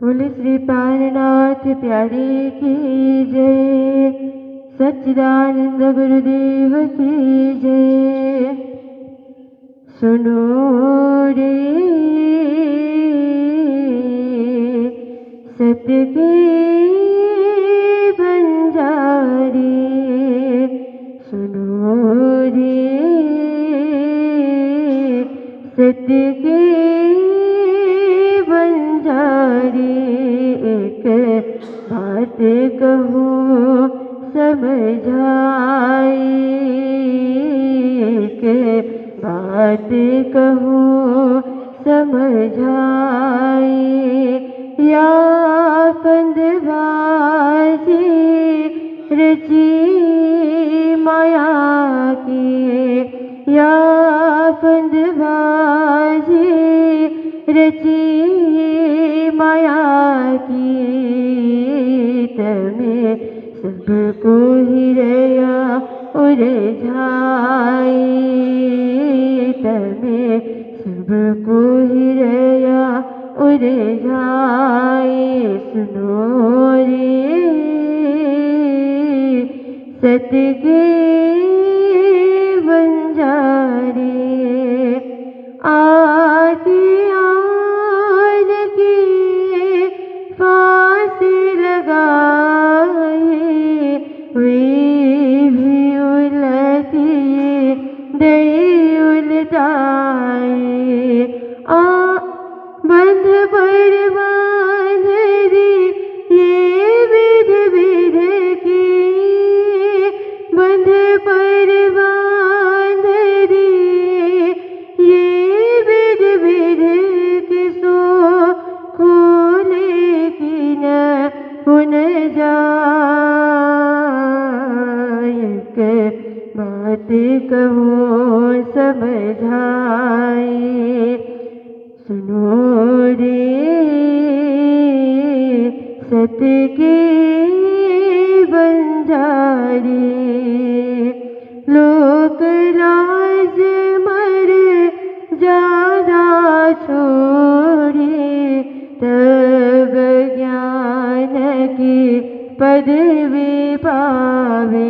बोले श्री प्राणनाथ प्यारे की जय। सच्चिदानंद गुरुदेव की जय। सुनो रे सत्य के बंजारे, सुनो रे सत्य के बंजारे। एक बात कहूँ समझाई, एक बात कहूँ समझाई। या फंदबाजी रची माया की, या फंदबाजी रची माया की। तमें सबको हिरया उलझाई, तमें सबको हिरया उलझाई। सुनो रे सत्य के बंजारे। आके आन के फांस लगाए, वे भी उलटे दई उलटाए। बंध पर बांध दी ये विध विध की, बंध पर बांध दी ये विध विध की। सो खोले की न पुन जाए, बात कहूँ समझाए। सुनो रे सत्य के बंजारे। लोक लाज मर ज्यादा छोड़े, तब ज्ञान की पदवी पावे।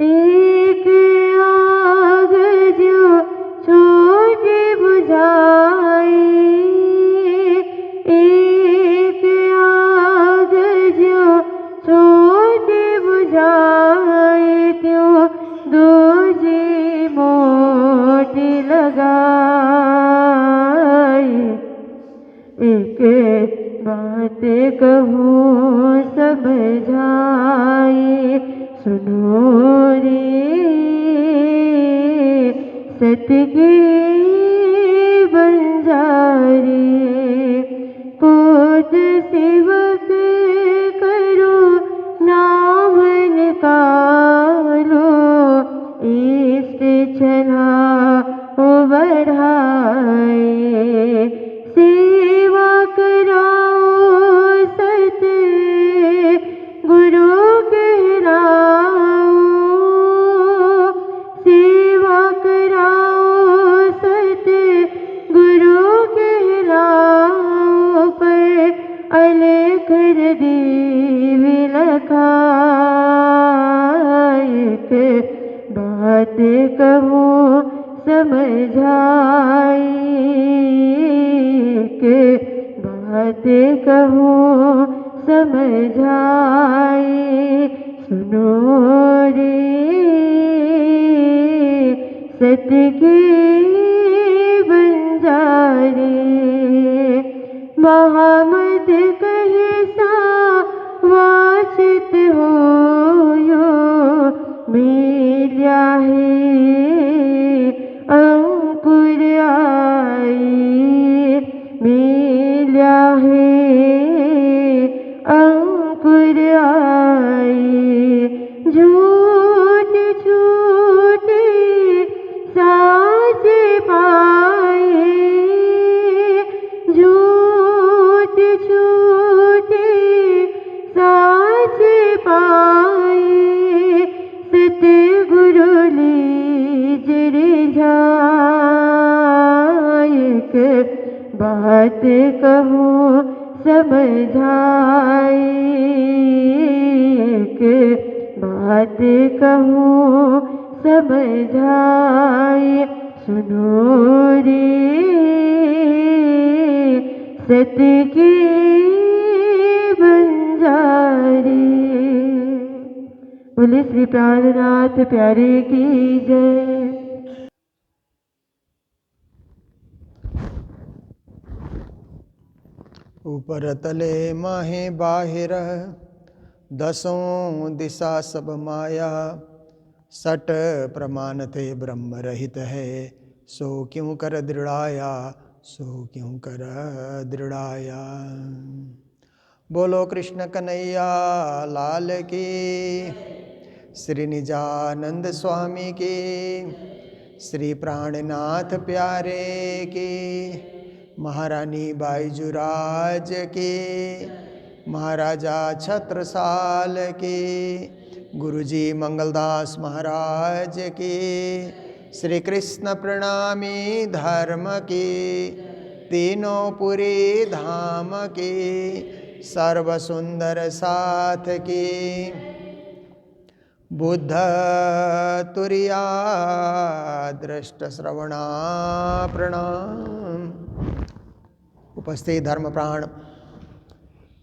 एक आग जो छोटी बुझाई, एक आग जो छोटी बुझाई। त्यों दूजी मोटी लगाई। एक बात कहूँ समझाई। सुनो रे सत्य के बंजारे। कोट सेवक करो नाम निकालो, इष्ट छला बढ़ाए। सेवा कराओ सत्य गुरु कहलाओ, सेवा कराओ सत्य गुरु कहलाओ। पर अलख देव लखाए, बात कहूँ समझाई, बात कहूँ समझाई। सुनो रे सत्य के बंजारे। महामत कहे सा वाचित हो यो, मिल्या है अंकुर आई, मिल्या है अंकुर आई। झूठ छूटे साच पाए, झूठ छूटे साच पाए। सतगुरु ली बात कहूँ समझाई, एक बात कहूँ समझाई, सुनो रे सत्य की बंजारी। बोले श्री प्राणनाथ प्यारे की जय। ऊपर तले माहे बाहिर, दसों दिशा सब माया, सट प्रमाण थे ब्रह्म रहित है, सो क्यों कर दृढ़ाया, सो क्यों कर दृढ़ाया। बोलो कृष्ण कन्हैया लाल की, श्री निजानंद स्वामी की, श्री प्राणनाथ प्यारे की, महारानी बाईजुराज की, महाराजा छत्रसाल की, गुरुजी मंगलदास महाराज की, श्री कृष्ण प्रणामी धर्म की, तीनों पुरी धाम की, सर्व सुंदर साथ की, बुद्ध तुरिया दृष्ट श्रवणा प्रणाम। उपस्थित धर्म प्राण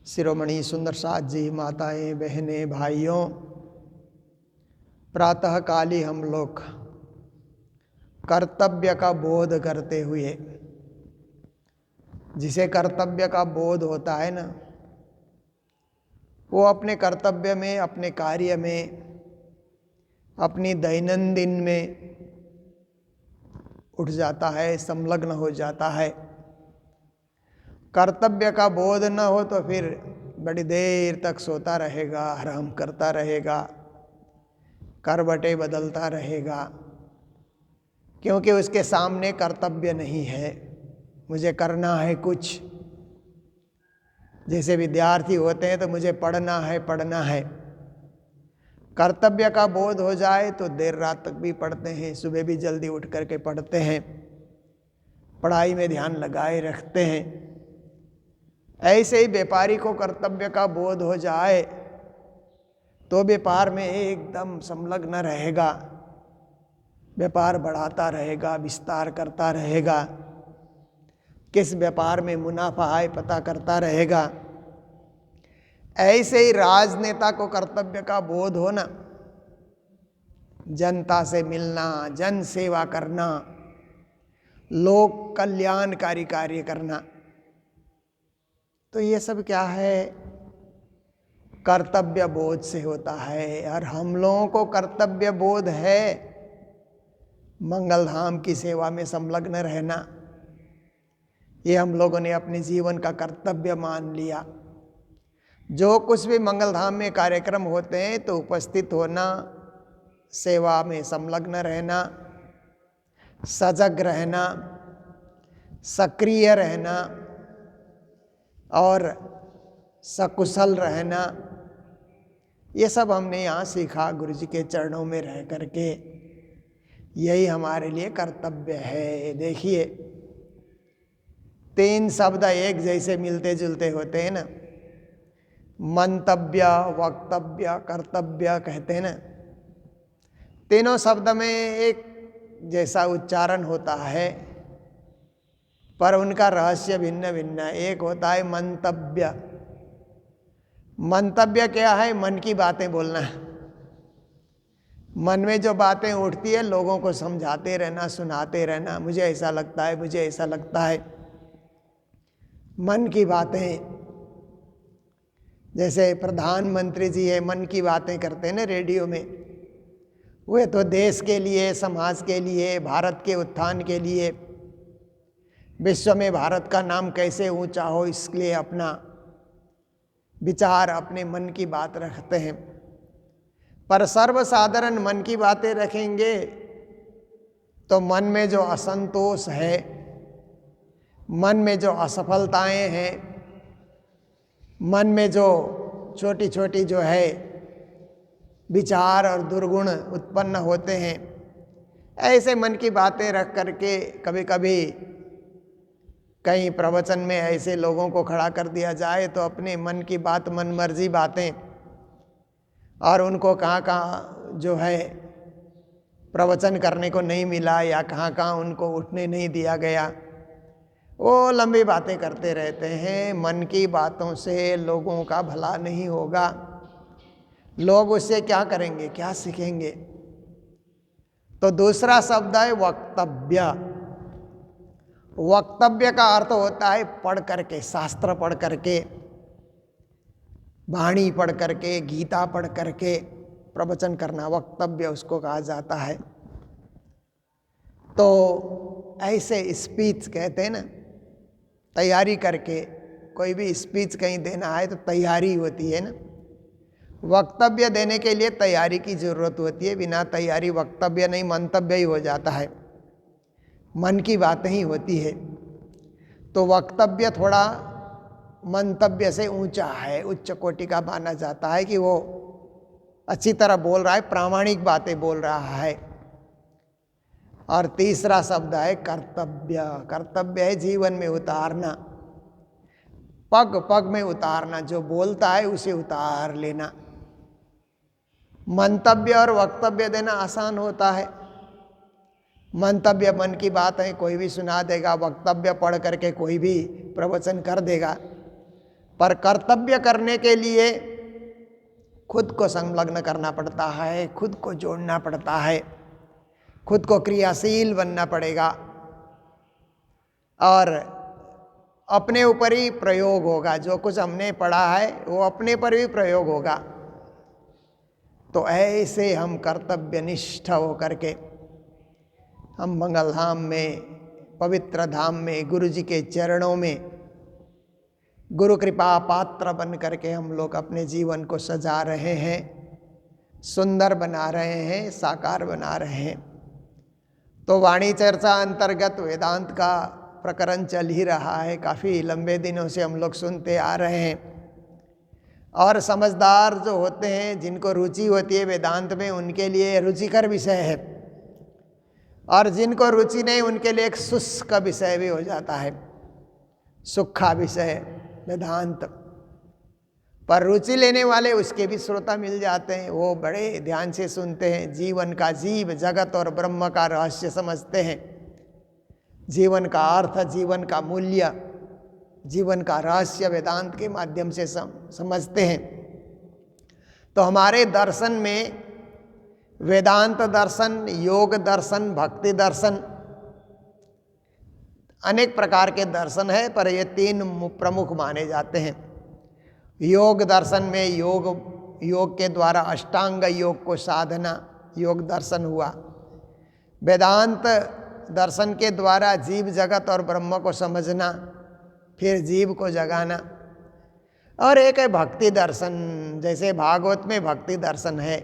शिरोमणि सुंदर साथ जी, माताएं, बहनें, भाइयों, प्रातः काली हम लोग कर्तव्य का बोध करते हुए, जिसे कर्तव्य का बोध होता है ना, वो अपने कर्तव्य में, अपने कार्य में, अपनी दैनंदिन में उठ जाता है, संलग्न हो जाता है। कर्तव्य का बोध न हो तो फिर बड़ी देर तक सोता रहेगा, आराम करता रहेगा, करवटें बदलता रहेगा, क्योंकि उसके सामने कर्तव्य नहीं है। मुझे करना है कुछ, जैसे विद्यार्थी होते हैं तो मुझे पढ़ना है, पढ़ना है। कर्तव्य का बोध हो जाए तो देर रात तक भी पढ़ते हैं, सुबह भी जल्दी उठ करके पढ़ते हैं, पढ़ाई में ध्यान लगाए रखते हैं। ऐसे ही व्यापारी को कर्तव्य का बोध हो जाए तो व्यापार में एकदम संलग्न रहेगा, व्यापार बढ़ाता रहेगा, विस्तार करता रहेगा, किस व्यापार में मुनाफा आए पता करता रहेगा। ऐसे ही राजनेता को कर्तव्य का बोध होना, जनता से मिलना, जन सेवा करना, लोक कल्याणकारी कार्य करना, तो ये सब क्या है, कर्तव्य बोध से होता है। और हम लोगों को कर्तव्य बोध है मंगल धाम की सेवा में संलग्न रहना। ये हम लोगों ने अपने जीवन का कर्तव्य मान लिया। जो कुछ भी मंगल धाम में कार्यक्रम होते हैं तो उपस्थित होना, सेवा में संलग्न रहना, सजग रहना, सक्रिय रहना और सकुशल रहना, ये सब हमने यहाँ सीखा गुरु जी के चरणों में रह करके। यही हमारे लिए कर्तव्य है। देखिए, तीन शब्द एक जैसे मिलते जुलते होते हैं ना, मंतव्य, वक्तव्य, कर्तव्य कहते हैं ना। तीनों शब्द में एक जैसा उच्चारण होता है, पर उनका रहस्य भिन्न भिन्न है। एक होता है मंतव्य। मंतव्य क्या है? मन की बातें बोलना है। मन में जो बातें उठती है लोगों को समझाते रहना, सुनाते रहना, मुझे ऐसा लगता है, मुझे ऐसा लगता है। मन की बातें, जैसे प्रधानमंत्री जी है, मन की बातें करते हैं ना रेडियो में। वे तो देश के लिए, समाज के लिए, भारत के उत्थान के लिए, विश्व में भारत का नाम कैसे ऊंचा हो, इसके लिए अपना विचार, अपने मन की बात रखते हैं। पर सर्वसाधारण मन की बातें रखेंगे तो मन में जो असंतोष है, मन में जो असफलताएं हैं, मन में जो छोटी छोटी जो है विचार और दुर्गुण उत्पन्न होते हैं, ऐसे मन की बातें रख करके कभी कभी कहीं प्रवचन में ऐसे लोगों को खड़ा कर दिया जाए तो अपने मन की बात, मन मर्जी बातें, और उनको कहाँ कहाँ जो है प्रवचन करने को नहीं मिला या कहाँ कहाँ उनको उठने नहीं दिया गया, वो लंबी बातें करते रहते हैं। मन की बातों से लोगों का भला नहीं होगा। लोग उससे क्या करेंगे, क्या सीखेंगे? तो दूसरा शब्द है वक्तव्य। वक्तव्य का अर्थ होता है पढ़ करके, शास्त्र पढ़ करके, वाणी पढ़ करके, गीता पढ़ करके प्रवचन करना, वक्तव्य उसको कहा जाता है। तो ऐसे स्पीच कहते हैं ना, तैयारी करके कोई भी स्पीच कहीं देना है तो तैयारी होती है ना। वक्तव्य देने के लिए तैयारी की जरूरत होती है, बिना तैयारी वक्तव्य नहीं, मंतव्य ही हो जाता है, मन की बातें ही होती है। तो वक्तव्य थोड़ा मंतव्य से ऊंचा है, उच्च कोटि का माना जाता है कि वो अच्छी तरह बोल रहा है, प्रामाणिक बातें बोल रहा है। और तीसरा शब्द है कर्तव्य। कर्तव्य है जीवन में उतारना, पग पग में उतारना, जो बोलता है उसे उतार लेना। मंतव्य और वक्तव्य देना आसान होता है। मंतव्य मन की बात है, कोई भी सुना देगा, वक्तव्य पढ़ करके कोई भी प्रवचन कर देगा। पर कर्तव्य करने के लिए खुद को संलग्न करना पड़ता है, खुद को जोड़ना पड़ता है, खुद को क्रियाशील बनना पड़ेगा और अपने ऊपर ही प्रयोग होगा। जो कुछ हमने पढ़ा है वो अपने पर भी प्रयोग होगा। तो ऐसे हम कर्तव्यनिष्ठ होकर के हम मंगल धाम में, पवित्र धाम में, गुरु जी के चरणों में गुरु कृपा पात्र बन करके हम लोग अपने जीवन को सजा रहे हैं, सुंदर बना रहे हैं, साकार बना रहे हैं। तो वाणी चर्चा अंतर्गत वेदांत का प्रकरण चल ही रहा है, काफ़ी लंबे दिनों से हम लोग सुनते आ रहे हैं। और समझदार जो होते हैं, जिनको रुचि होती है वेदांत में, उनके लिए रुचिकर विषय है, और जिनको रुचि नहीं उनके लिए एक शुष्क विषय भी हो जाता है, सूखा विषय वेदांत। पर रुचि लेने वाले उसके भी श्रोता मिल जाते हैं, वो बड़े ध्यान से सुनते हैं, जीवन का, जीव जगत और ब्रह्म का रहस्य समझते हैं, जीवन का अर्थ, जीवन का मूल्य, जीवन का रहस्य वेदांत के माध्यम से समझते हैं। तो हमारे दर्शन में वेदांत दर्शन, योग दर्शन, भक्ति दर्शन, अनेक प्रकार के दर्शन है, पर ये तीन प्रमुख माने जाते हैं। योग दर्शन में योग के द्वारा अष्टांग योग को साधना योग दर्शन हुआ। वेदांत दर्शन के द्वारा जीव जगत और ब्रह्म को समझना, फिर जीव को जगाना। और एक है भक्ति दर्शन, जैसे भागवत में भक्ति दर्शन है,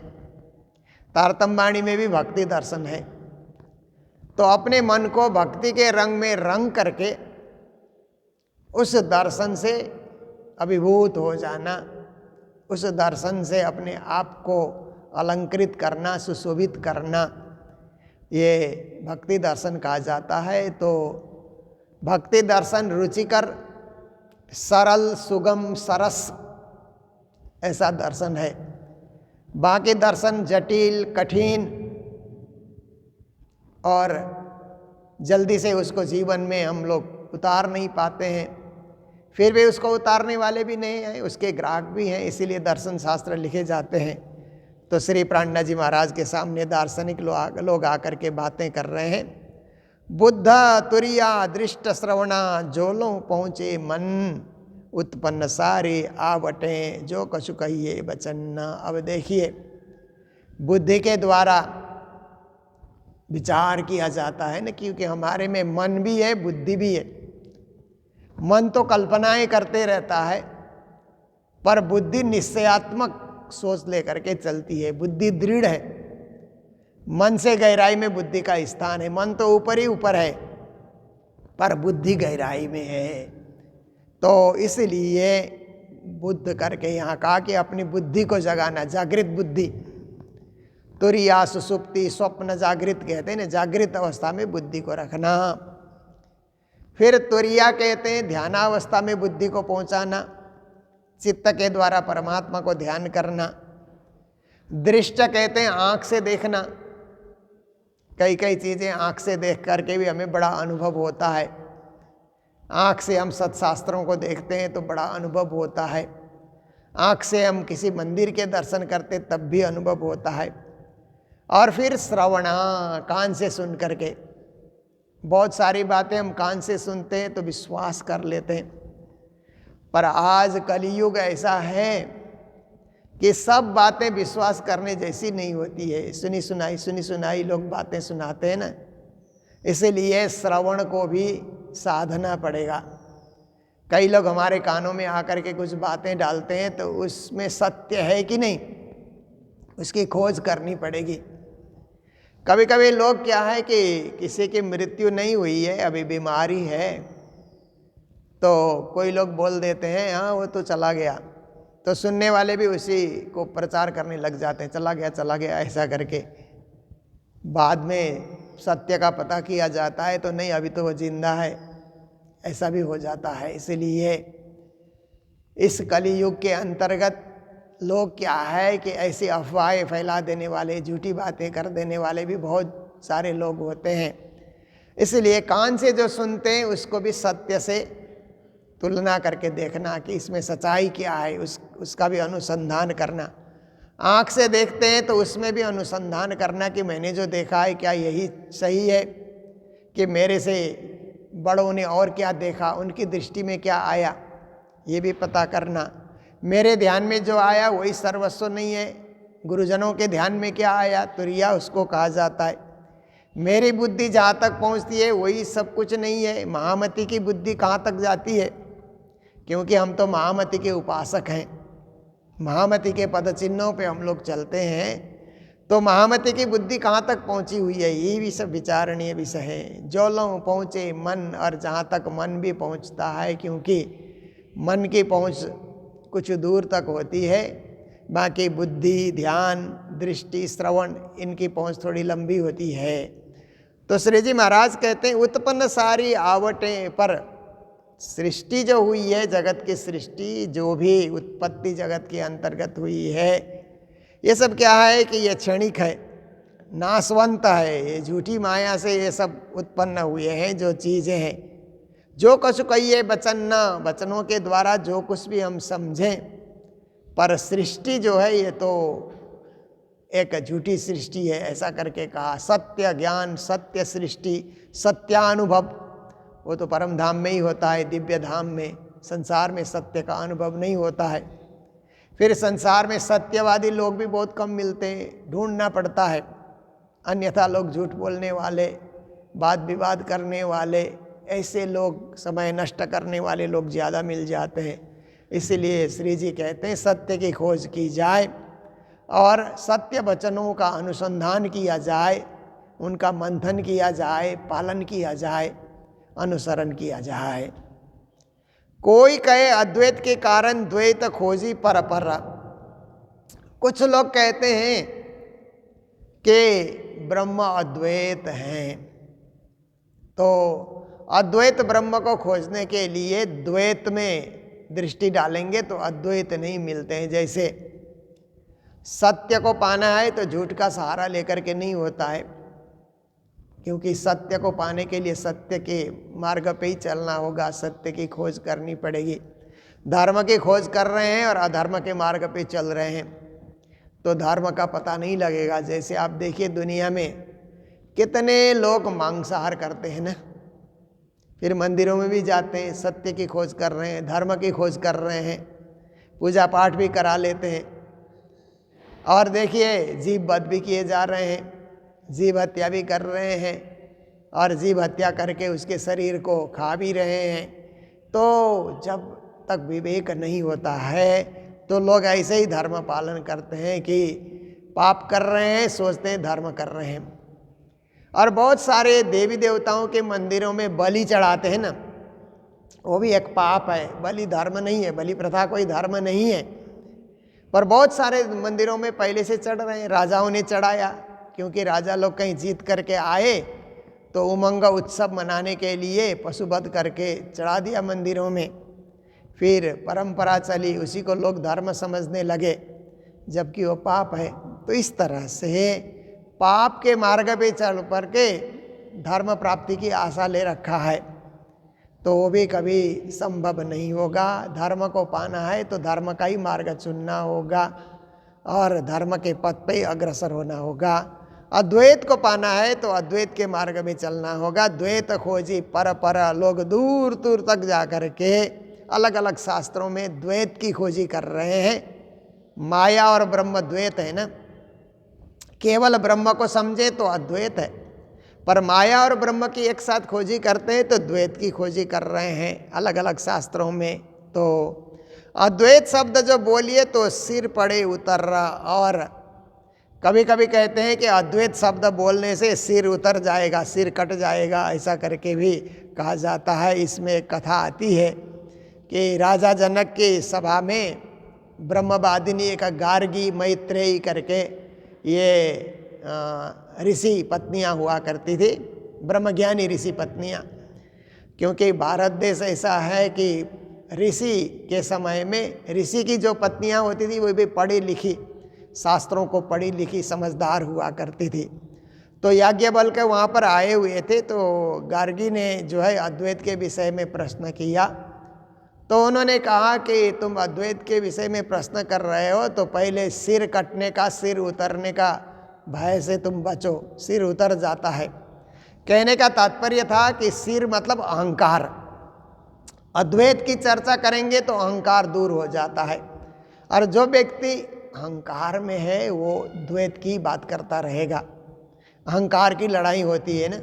तारतम्बाणी में भी भक्ति दर्शन है। तो अपने मन को भक्ति के रंग में रंग करके उस दर्शन से अभिभूत हो जाना, उस दर्शन से अपने आप को अलंकृत करना, सुशोभित करना, ये भक्ति दर्शन कहा जाता है। तो भक्ति दर्शन रुचिकर, सरल, सुगम, सरस ऐसा दर्शन है। बाकी दर्शन जटिल, कठिन और जल्दी से उसको जीवन में हम लोग उतार नहीं पाते हैं। फिर भी उसको उतारने वाले भी नहीं हैं, उसके ग्राहक भी हैं, इसीलिए दर्शन शास्त्र लिखे जाते हैं। तो श्री प्राणनाथ जी महाराज के सामने दार्शनिक लोग आकर के बातें कर रहे हैं। बुद्ध तुरिया दृष्ट श्रवणा, जोलों पहुँचे मन, उत्पन्न सारे आवटें, जो कछु कहिए बचन न। अब देखिए, बुद्धि के द्वारा विचार किया जाता है ना, क्योंकि हमारे में मन भी है, बुद्धि भी है। मन तो कल्पनाएं करते रहता है, पर बुद्धि निश्चयात्मक सोच लेकर के चलती है, बुद्धि दृढ़ है। मन से गहराई में बुद्धि का स्थान है। मन तो ऊपर ही ऊपर है, पर बुद्धि गहराई में है। तो इसलिए बुद्ध करके यहाँ कहा कि अपनी बुद्धि को जगाना, जागृत बुद्धि। तुरिया, सुसुप्ति, स्वप्न, जागृत कहते हैं ना, जागृत अवस्था में बुद्धि को रखना। फिर तुरिया कहते हैं ध्यानावस्था में बुद्धि को पहुंचाना, चित्त के द्वारा परमात्मा को ध्यान करना। दृष्ट कहते हैं आंख से देखना, कई कई चीज़ें आंख से देख करके भी हमें बड़ा अनुभव होता है। आंख से हम सत्शास्त्रों को देखते हैं तो बड़ा अनुभव होता है। आंख से हम किसी मंदिर के दर्शन करते तब भी अनुभव होता है। और फिर श्रवणा, कान से सुन करके, बहुत सारी बातें हम कान से सुनते हैं तो विश्वास कर लेते हैं। पर आज कलयुग ऐसा है कि सब बातें विश्वास करने जैसी नहीं होती है। सुनी सुनाई लोग बातें सुनाते हैं ना, इसीलिए श्रवण को भी साधना पड़ेगा। कई लोग हमारे कानों में आकर के कुछ बातें डालते हैं तो उसमें सत्य है कि नहीं, उसकी खोज करनी पड़ेगी। कभी कभी लोग क्या है कि किसी की मृत्यु नहीं हुई है, अभी बीमारी है, तो कोई लोग बोल देते हैं हाँ वो तो चला गया, तो सुनने वाले भी उसी को प्रचार करने लग जाते हैं, चला गया ऐसा करके। बाद में सत्य का पता किया जाता है तो नहीं, अभी तो वो जिंदा है, ऐसा भी हो जाता है। इसलिए इस कलियुग के अंतर्गत लोग क्या है कि ऐसी अफवाहें फैला देने वाले, झूठी बातें कर देने वाले भी बहुत सारे लोग होते हैं। इसलिए कान से जो सुनते हैं उसको भी सत्य से तुलना करके देखना कि इसमें सच्चाई क्या है, उसका भी अनुसंधान करना। आँख से देखते हैं तो उसमें भी अनुसंधान करना कि मैंने जो देखा है क्या यही सही है, कि मेरे से बड़ों ने और क्या देखा, उनकी दृष्टि में क्या आया, ये भी पता करना। मेरे ध्यान में जो आया वही सर्वस्व नहीं है, गुरुजनों के ध्यान में क्या आया, तुरिया उसको कहा जाता है। मेरी बुद्धि जहाँ तक पहुँचती है वही सब कुछ नहीं है। महामती की बुद्धि कहाँ तक जाती है, क्योंकि हम तो महामती के उपासक हैं, महामती के पद चिन्हों पे हम लोग चलते हैं, तो महामती की बुद्धि कहाँ तक पहुँची हुई है, ये भी सब विचारणीय विषय है। जो लोग पहुँचे मन, और जहाँ तक मन भी पहुँचता है, क्योंकि मन की पहुँच कुछ दूर तक होती है, बाकी बुद्धि, ध्यान, दृष्टि, श्रवण, इनकी पहुँच थोड़ी लंबी होती है। तो श्री जी महाराज कहते हैं उत्पन्न सारी आवटें पर, सृष्टि जो हुई है, जगत की सृष्टि जो भी उत्पत्ति जगत के अंतर्गत हुई है, ये सब क्या है कि ये क्षणिक है, नाशवंत है। ये झूठी माया से ये सब उत्पन्न हुए हैं जो चीज़ें हैं। जो कुछ कहिए वचन न, वचनों के द्वारा जो कुछ भी हम समझें, पर सृष्टि जो है ये तो एक झूठी सृष्टि है, ऐसा करके कहा। सत्य ज्ञान, सत्य सृष्टि, सत्यानुभव वो तो परम धाम में ही होता है, दिव्य धाम में। संसार में सत्य का अनुभव नहीं होता है। फिर संसार में सत्यवादी लोग भी बहुत कम मिलते हैं, ढूंढना पड़ता है। अन्यथा लोग झूठ बोलने वाले, वाद विवाद करने वाले, ऐसे लोग, समय नष्ट करने वाले लोग ज़्यादा मिल जाते हैं। इसीलिए श्री जी कहते हैं सत्य की खोज की जाए और सत्य वचनों का अनुसंधान किया जाए, उनका मंथन किया जाए, पालन किया जाए, अनुसरण किया जाए। कोई कहे अद्वैत के कारण द्वैत खोजी पर। कुछ लोग कहते हैं कि ब्रह्म अद्वैत हैं, तो अद्वैत ब्रह्म को खोजने के लिए द्वैत में दृष्टि डालेंगे तो अद्वैत नहीं मिलते हैं। जैसे सत्य को पाना है तो झूठ का सहारा लेकर के नहीं होता है, क्योंकि सत्य को पाने के लिए सत्य के मार्ग पे ही चलना होगा, सत्य की खोज करनी पड़ेगी। धर्म की खोज कर रहे हैं और अधर्म के मार्ग पे चल रहे हैं तो धर्म का पता नहीं लगेगा। जैसे आप देखिए दुनिया में कितने लोग मांसाहार करते हैं ना, फिर मंदिरों में भी जाते हैं, सत्य की खोज कर रहे हैं, धर्म की खोज कर रहे हैं, पूजा पाठ भी करा लेते हैं। और देखिए जीव वध भी किए जा रहे हैं, जीव हत्या भी कर रहे हैं, और जीव हत्या करके उसके शरीर को खा भी रहे हैं। तो जब तक विवेक नहीं होता है तो लोग ऐसे ही धर्म पालन करते हैं कि पाप कर रहे हैं, सोचते हैं धर्म कर रहे हैं। और बहुत सारे देवी देवताओं के मंदिरों में बलि चढ़ाते हैं ना, वो भी एक पाप है। बलि धर्म नहीं है, बलि प्रथा कोई धर्म नहीं है, पर बहुत सारे मंदिरों में पहले से चढ़ रहे हैं। राजाओं ने चढ़ाया, क्योंकि राजा लोग कहीं जीत करके आए तो उमंग उत्सव मनाने के लिए पशुवध करके चढ़ा दिया मंदिरों में। फिर परंपरा चली, उसी को लोग धर्म समझने लगे, जबकि वो पाप है। तो इस तरह से पाप के मार्ग पे चल पर के धर्म प्राप्ति की आशा ले रखा है, तो वो भी कभी संभव नहीं होगा। धर्म को पाना है तो धर्म का ही मार्ग चुनना होगा और धर्म के पथ पे अग्रसर होना होगा। अद्वैत को पाना है तो अद्वैत के मार्ग में चलना होगा। द्वैत खोजी पर पर, लोग दूर दूर तक जा कर के अलग अलग शास्त्रों में द्वैत की खोजी कर रहे हैं। माया और ब्रह्म द्वैत है ना, केवल ब्रह्म को समझे तो अद्वैत है, पर माया और ब्रह्म की एक साथ खोजी करते हैं तो द्वैत की खोजी कर रहे हैं अलग अलग शास्त्रों में। तो अद्वैत शब्द जो बोलिए तो सिर पड़े उतर रहा, और कभी कभी कहते हैं कि अद्वैत शब्द बोलने से सिर उतर जाएगा, सिर कट जाएगा, ऐसा करके भी कहा जाता है। इसमें एक कथा आती है कि राजा जनक की सभा में ब्रह्मवादिनी एक गार्गी मैत्रेयी करके ये ऋषि पत्नियां हुआ करती थी, ब्रह्मज्ञानी ऋषि पत्नियां। क्योंकि भारत देश ऐसा है कि ऋषि के समय में ऋषि की जो पत्नियां होती थी वो भी पढ़ी लिखी, शास्त्रों को पढ़ी लिखी समझदार हुआ करती थी। तो याज्ञवल्क्य वहाँ पर आए हुए थे, तो गार्गी ने जो है अद्वैत के विषय में प्रश्न किया। तो उन्होंने कहा कि तुम अद्वैत के विषय में प्रश्न कर रहे हो तो पहले सिर कटने का, सिर उतरने का भय से तुम बचो, सिर उतर जाता है। कहने का तात्पर्य था कि सिर मतलब अहंकार, अद्वैत की चर्चा करेंगे तो अहंकार दूर हो जाता है, और जो व्यक्ति अहंकार में है वो द्वैत की बात करता रहेगा। अहंकार की लड़ाई होती है ना,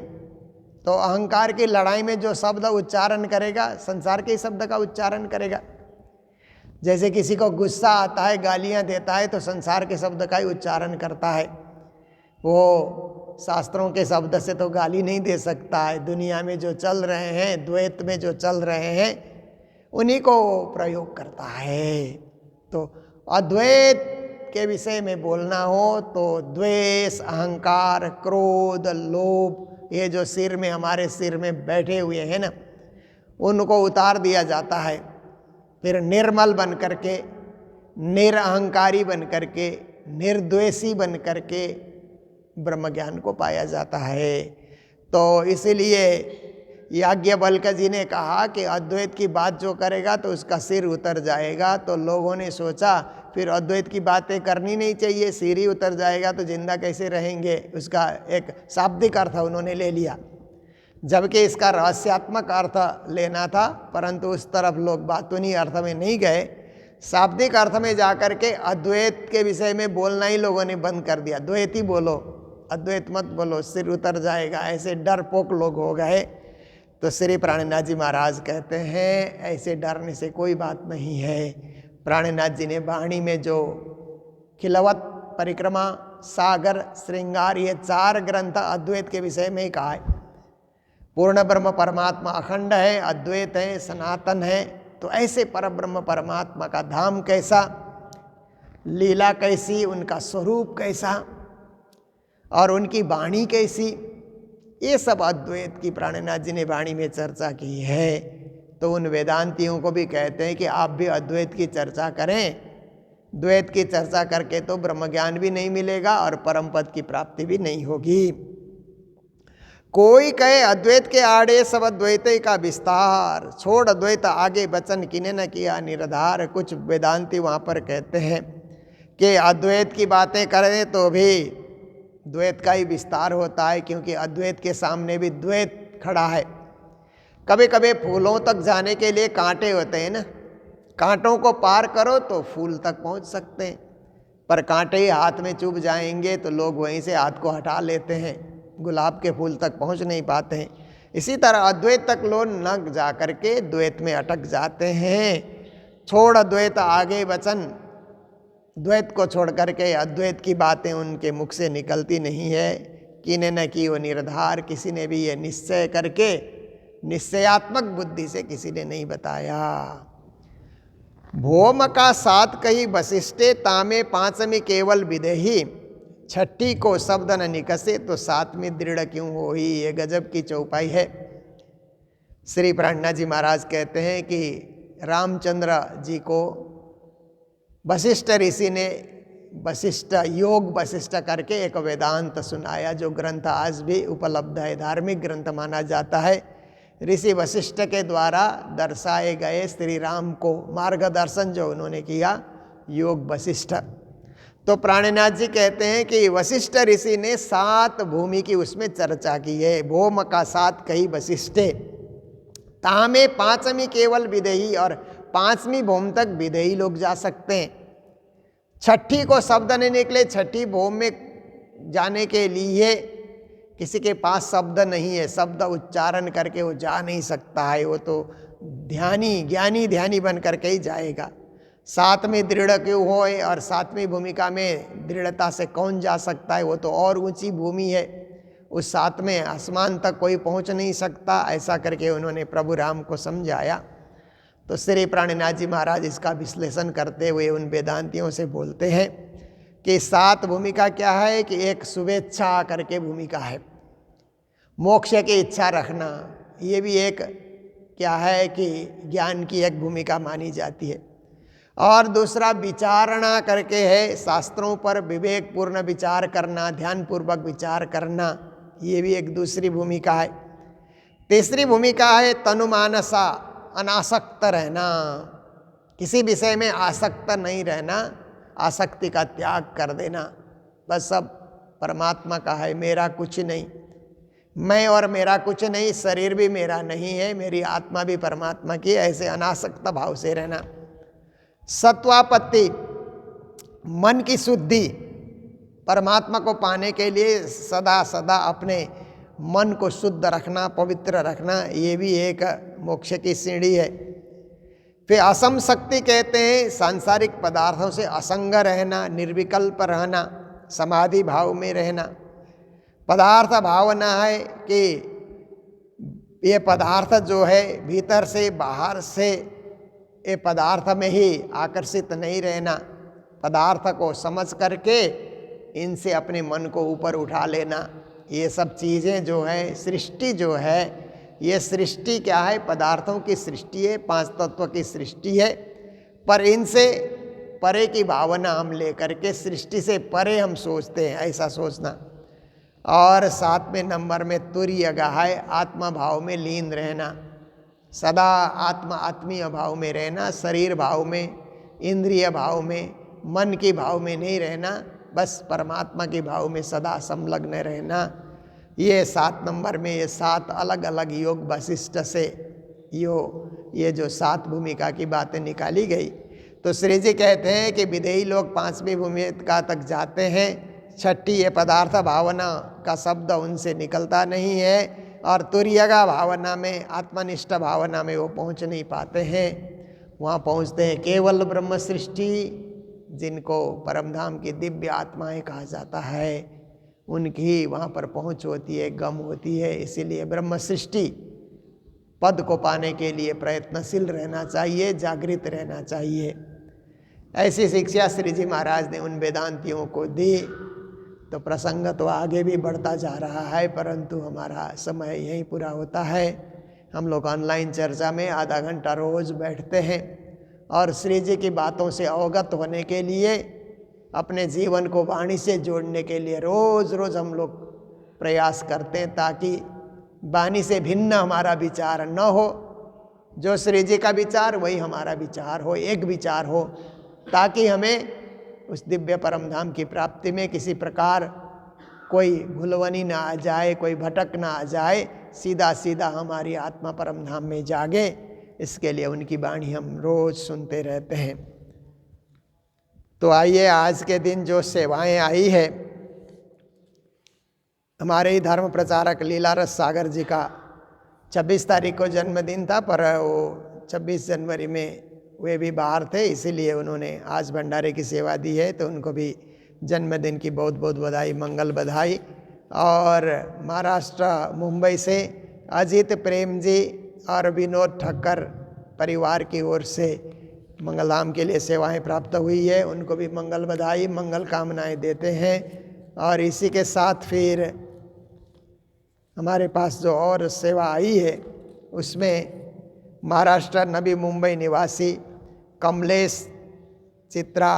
तो अहंकार की लड़ाई में जो शब्द उच्चारण करेगा संसार के शब्द का उच्चारण करेगा। जैसे किसी को गुस्सा आता है, गालियां देता है, तो संसार के शब्द का ही उच्चारण करता है। वो शास्त्रों के शब्द से तो गाली नहीं दे सकता है। दुनिया में जो चल रहे हैं, द्वैत में जो चल रहे हैं, उन्हीं को प्रयोग करता है। तो अद्वैत के विषय में बोलना हो तो द्वेष, अहंकार, क्रोध, लोभ, ये जो सिर में, हमारे सिर में बैठे हुए हैं ना, उनको उतार दिया जाता है। फिर निर्मल बन करके, निरअहंकारी बन करके, निर्द्वेषी बन करके ब्रह्म ज्ञान को पाया जाता है। तो इसीलिए याज्ञवल्क्य जी ने कहा कि अद्वैत की बात जो करेगा तो उसका सिर उतर जाएगा। तो लोगों ने सोचा फिर अद्वैत की बातें करनी नहीं चाहिए, सिर ही उतर जाएगा तो जिंदा कैसे रहेंगे, उसका एक शाब्दिक अर्थ उन्होंने ले लिया, जबकि इसका रहस्यात्मक अर्थ लेना था। परंतु उस तरफ लोग बातूनी अर्थ में नहीं गए, शाब्दिक अर्थ में जाकर के अद्वैत के विषय में बोलना ही लोगों ने बंद कर दिया। द्वैत ही बोलो, अद्वैत मत बोलो, सिर उतर जाएगा, ऐसे डरपोक लोग हो गए। तो श्री प्राणनाथ जी महाराज कहते हैं ऐसे डरने से कोई बात नहीं है। प्राणनाथ जी ने वाणी में जो खिलवत, परिक्रमा, सागर, श्रृंगार, ये 4 ग्रंथ अद्वैत के विषय में ही कहा है। पूर्ण ब्रह्म परमात्मा अखंड है, अद्वैत है, सनातन है। तो ऐसे परब्रह्म परमात्मा का धाम कैसा, लीला कैसी, उनका स्वरूप कैसा और उनकी वाणी कैसी, ये सब अद्वैत की प्राणनाथ जी ने वाणी में चर्चा की है। तो उन वेदांतियों को भी कहते हैं कि आप भी अद्वैत की चर्चा करें। द्वैत की चर्चा करके तो ब्रह्म ज्ञान भी नहीं मिलेगा और परम पद की प्राप्ति भी नहीं होगी। कोई कहे अद्वैत के आड़े सब अद्वैत का विस्तार, छोड़ अद्वैत आगे वचन किने न किया निराधार। कुछ वेदांती वहाँ पर कहते हैं कि अद्वैत की बातें करें तो भी द्वैत का ही विस्तार होता है, क्योंकि अद्वैत के सामने भी द्वैत खड़ा है। कभी कभी फूलों तक जाने के लिए कांटे होते हैं ना, कांटों को पार करो तो फूल तक पहुंच सकते हैं, पर कांटे ही हाथ में चुभ जाएंगे तो लोग वहीं से हाथ को हटा लेते हैं, गुलाब के फूल तक पहुंच नहीं पाते हैं। इसी तरह अद्वैत तक लोग न जा करके द्वैत में अटक जाते हैं। छोड़ अद्वैत आगे वचन, द्वैत को छोड़ करके अद्वैत की बातें उनके मुख से निकलती नहीं है। किने न की वो निर्धार, किसी ने भी ये निश्चय करके निश्चयात्मक बुद्धि से किसी ने नहीं बताया। भौम का सात कही वशिष्ठे तामे पांचमी केवल विदेही, छठी को शब्द न निकसे तो सातवीं दृढ़ क्यों हो ही। ये गजब की चौपाई है। श्री प्राणनाथ जी महाराज कहते हैं कि रामचंद्र जी को वशिष्ठ ऋषि ने योग वशिष्ठ करके एक वेदांत सुनाया, जो ग्रंथ आज भी उपलब्ध है, धार्मिक ग्रंथ माना जाता है। ऋषि वशिष्ठ के द्वारा दर्शाए गए श्री राम को मार्गदर्शन जो उन्होंने किया, योग वशिष्ठ। तो प्राणनाथ जी कहते हैं कि वशिष्ठ ऋषि ने 7 भूमि की उसमें चर्चा की है। भौम का 7 कही वशिष्ठे, तामे 5वीं केवल विदेही, और 5वीं भूम तक विदेही लोग जा सकते हैं। छठी को शब्द नहीं निकले, छठी भूम में जाने के लिए किसी के पास शब्द नहीं है, शब्द उच्चारण करके वो जा नहीं सकता है, वो तो ज्ञानी बन करके ही जाएगा। 7वीं दृढ़ क्यों हो, और 7वीं भूमिका में दृढ़ता से कौन जा सकता है, वो तो और ऊंची भूमि है, उस 7वें आसमान तक कोई पहुंच नहीं सकता। ऐसा करके उन्होंने प्रभु राम को समझाया। तो श्री प्राणनाथ जी महाराज इसका विश्लेषण करते हुए उन वेदांतियों से बोलते हैं कि 7 भूमिका क्या है कि एक शुभेच्छा करके भूमिका है, मोक्ष की इच्छा रखना, ये भी एक क्या है कि ज्ञान की एक भूमिका मानी जाती है। और दूसरा विचारणा करके है, शास्त्रों पर विवेकपूर्ण विचार करना, ध्यानपूर्वक विचार करना, ये भी एक दूसरी भूमिका है। तीसरी भूमिका है तनुमानसा, अनासक्त रहना, किसी विषय में आसक्त नहीं रहना, आसक्ति का त्याग कर देना, बस सब परमात्मा का है, मेरा कुछ नहीं, मैं और मेरा कुछ नहीं, शरीर भी मेरा नहीं है, मेरी आत्मा भी परमात्मा की, ऐसे अनासक्त भाव से रहना। सत्वापत्ति, मन की शुद्धि, परमात्मा को पाने के लिए सदा सदा अपने मन को शुद्ध रखना, पवित्र रखना, ये भी एक मोक्ष की सीढ़ी है। फिर असम शक्ति कहते हैं सांसारिक पदार्थों से असंग रहना, निर्विकल्प रहना, समाधि भाव में रहना। पदार्थ भावना है कि ये पदार्थ जो है भीतर से बाहर से ये पदार्थ में ही आकर्षित नहीं रहना, पदार्थ को समझ करके इनसे अपने मन को ऊपर उठा लेना। ये सब चीज़ें जो है, सृष्टि जो है, ये सृष्टि क्या है, पदार्थों की सृष्टि है, 5 तत्व की सृष्टि है, पर इनसे परे की भावना हम लेकर के सृष्टि से परे हम सोचते हैं, ऐसा सोचना। और 7वें नंबर में तुर्यगा है, आत्मा भाव में लीन रहना, सदा आत्मीय भाव में रहना, शरीर भाव में, इंद्रिय भाव में, मन के भाव में नहीं रहना, बस परमात्मा के भाव में सदा संलग्न रहना। ये 7 नंबर में ये 7 अलग अलग योग वशिष्ठ से ये जो 7 भूमिका की बातें निकाली गई। तो श्री जी कहते हैं कि विदेही लोग 5वीं भूमिका तक जाते हैं, छठी ये पदार्थ भावना का शब्द उनसे निकलता नहीं है, और तुर्यगा भावना में, आत्मनिष्ठ भावना में वो पहुंच नहीं पाते हैं। वहाँ पहुँचते हैं केवल ब्रह्म सृष्टि, जिनको परमधाम की दिव्य आत्माएं कहा जाता है, उनकी वहाँ पर पहुँच होती है, गम होती है। इसीलिए ब्रह्म सृष्टि पद को पाने के लिए प्रयत्नशील रहना चाहिए, जागृत रहना चाहिए। ऐसी शिक्षा श्री जी महाराज ने उन वेदांतियों को दी। तो प्रसंग तो आगे भी बढ़ता जा रहा है, परंतु हमारा समय यहीं पूरा होता है। हम लोग ऑनलाइन चर्चा में आधा घंटा रोज़ बैठते हैं और श्री जी की बातों से अवगत होने के लिए, अपने जीवन को वाणी से जोड़ने के लिए रोज़ रोज़ हम लोग प्रयास करते हैं, ताकि वाणी से भिन्न हमारा विचार न हो। जो श्री जी का विचार वही हमारा विचार हो, एक विचार हो, ताकि हमें उस दिव्य परम धाम की प्राप्ति में किसी प्रकार कोई भुलवनी ना आ जाए, कोई भटक ना आ जाए, सीधा सीधा हमारी आत्मा परम धाम में जागे। इसके लिए उनकी वाणी हम रोज़ सुनते रहते हैं। तो आइए, आज के दिन जो सेवाएं आई है, हमारे ही धर्म प्रचारक लीलारस सागर जी का 26 तारीख को जन्मदिन था, पर वो 26 जनवरी में वे भी बाहर थे, इसीलिए उन्होंने आज भंडारे की सेवा दी है। तो उनको भी जन्मदिन की बहुत बहुत बधाई, मंगल बधाई। और महाराष्ट्र मुंबई से अजीत प्रेम जी और विनोद ठक्कर परिवार की ओर से मंगल धाम के लिए सेवाएं प्राप्त हुई है, उनको भी मंगल बधाई, मंगल कामनाएं देते हैं। और इसी के साथ फिर हमारे पास जो और सेवा आई है उसमें महाराष्ट्र नवी मुंबई निवासी कमलेश चित्रा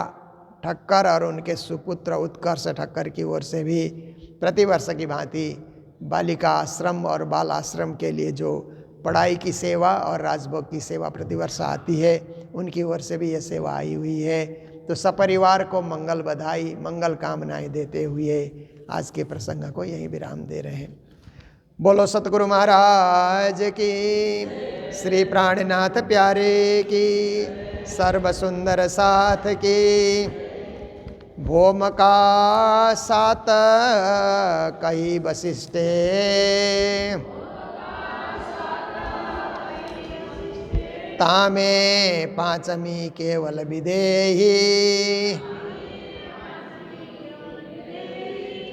ठक्कर और उनके सुपुत्र उत्कर्ष ठक्कर की ओर से भी प्रतिवर्ष की भांति बालिका आश्रम और बाल आश्रम के लिए जो पढ़ाई की सेवा और राजभोग की सेवा प्रतिवर्ष आती है, उनकी ओर से भी यह सेवा आई हुई है। तो सपरिवार को मंगल बधाई, मंगल कामनाएं देते हुए आज के प्रसंग को यहीं विराम दे रहे हैं। बोलो सतगुरु महाराज की, श्री प्राणनाथ प्यारे की, सर्व सुंदर साथ की, भौम का सात कही वशिष्ठे, तामे पांचमी केवल विदेही,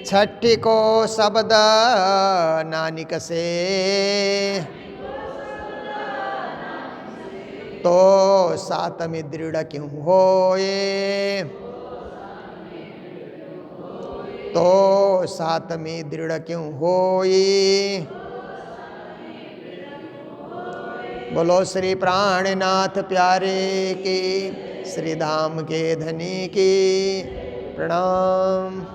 छठी को शब्द नानिक से, तो सातमी दृढ़ क्यों होए, तो सातमी दृढ़ क्यों होई। बोलो श्री प्राणनाथ प्यारे की, श्री धाम के धनी की, प्रणाम।